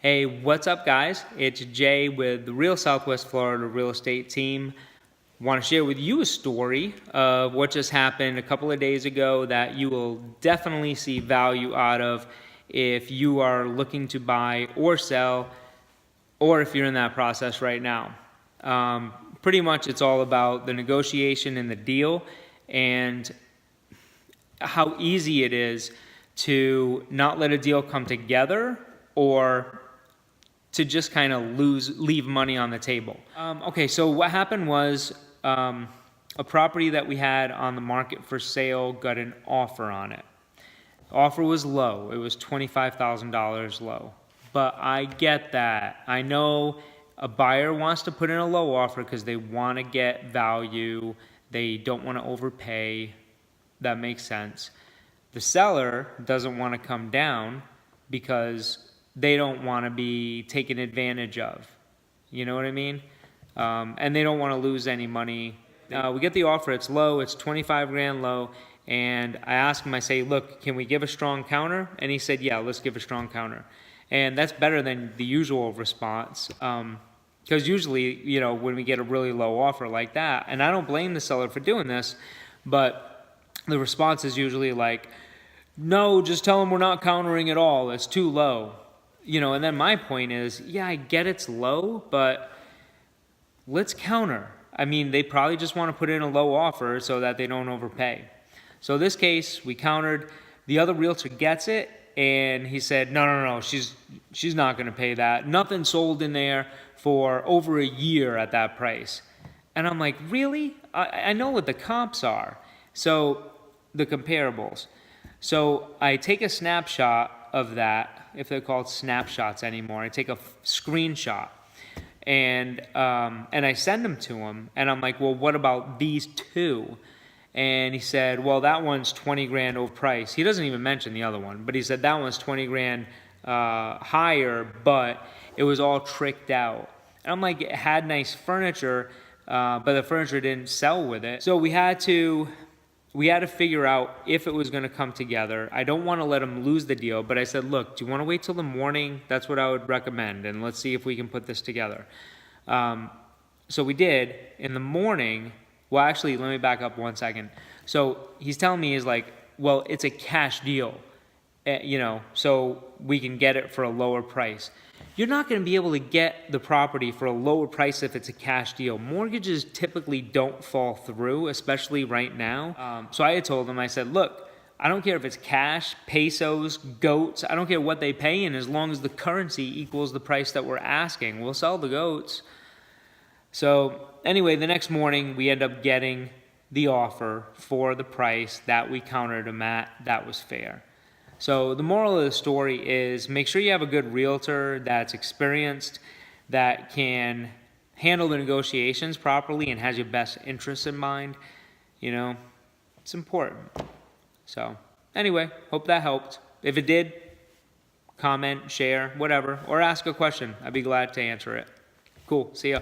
Hey, what's up guys? It's Jay with the Real Southwest Florida Real Estate Team. Want to share with you a story of what just happened a couple of days ago that you will definitely see value out of if you are looking to buy or sell, or if you're in that process right now. Pretty much it's all about the negotiation and the deal and how easy it is to not let a deal come together or to just kind of leave money on the table. Okay, so what happened was a property that we had on the market for sale got an offer on it. The offer was low. It was $25,000 low. But I get that. I know a buyer wants to put in a low offer because they want to get value. They don't want to overpay. That makes sense. The seller doesn't want to come down because they don't want to be taken advantage of. You know what I mean? And they don't want to lose any money. We get the offer, it's low, it's 25 grand low, and I ask him, I say, look, can we give a strong counter? And he said, yeah, let's give a strong counter. And that's better than the usual response. Because usually, you know, when we get a really low offer like that, and I don't blame the seller for doing this, but the response is usually like, no, just tell them we're not countering at all, it's too low. You know, and then my point is, yeah, I get it's low, but let's counter. I mean, they probably just want to put in a low offer so that they don't overpay. So this case, we countered. The other realtor gets it, and he said, no, she's not going to pay that. Nothing sold in there for over a year at that price. And I'm like, really? I know what the comps are. So the comparables. So I take a snapshot of that, if they're called snapshots anymore. I take a screenshot and I send them to him, and I'm like, well, what about these two? And he said, well, that one's 20 grand overpriced. He doesn't even mention the other one, but he said that one's 20 grand higher, but it was all tricked out. And I'm like, it had nice furniture, but the furniture didn't sell with it. So we had to figure out if it was going to come together. I don't want to let them lose the deal, but I said, look, do you want to wait till the morning? That's what I would recommend, and let's see if we can put this together. So we did. In the morning, well, actually, let me back up 1 second. So he's telling me, he's like, well, it's a cash deal, you know, so we can get it for a lower price. You're not going to be able to get the property for a lower price if it's a cash deal. Mortgages typically don't fall through, especially right now. So I had told him, I said, look, I don't care if it's cash, pesos, goats. I don't care what they pay in, as long as the currency equals the price that we're asking. We'll sell the goats. So anyway, the next morning we end up getting the offer for the price that we countered him at. That was fair. So the moral of the story is, make sure you have a good realtor that's experienced, that can handle the negotiations properly and has your best interests in mind. You know, it's important. So anyway, hope that helped. If it did, comment, share, whatever, or ask a question. I'd be glad to answer it. Cool, see ya.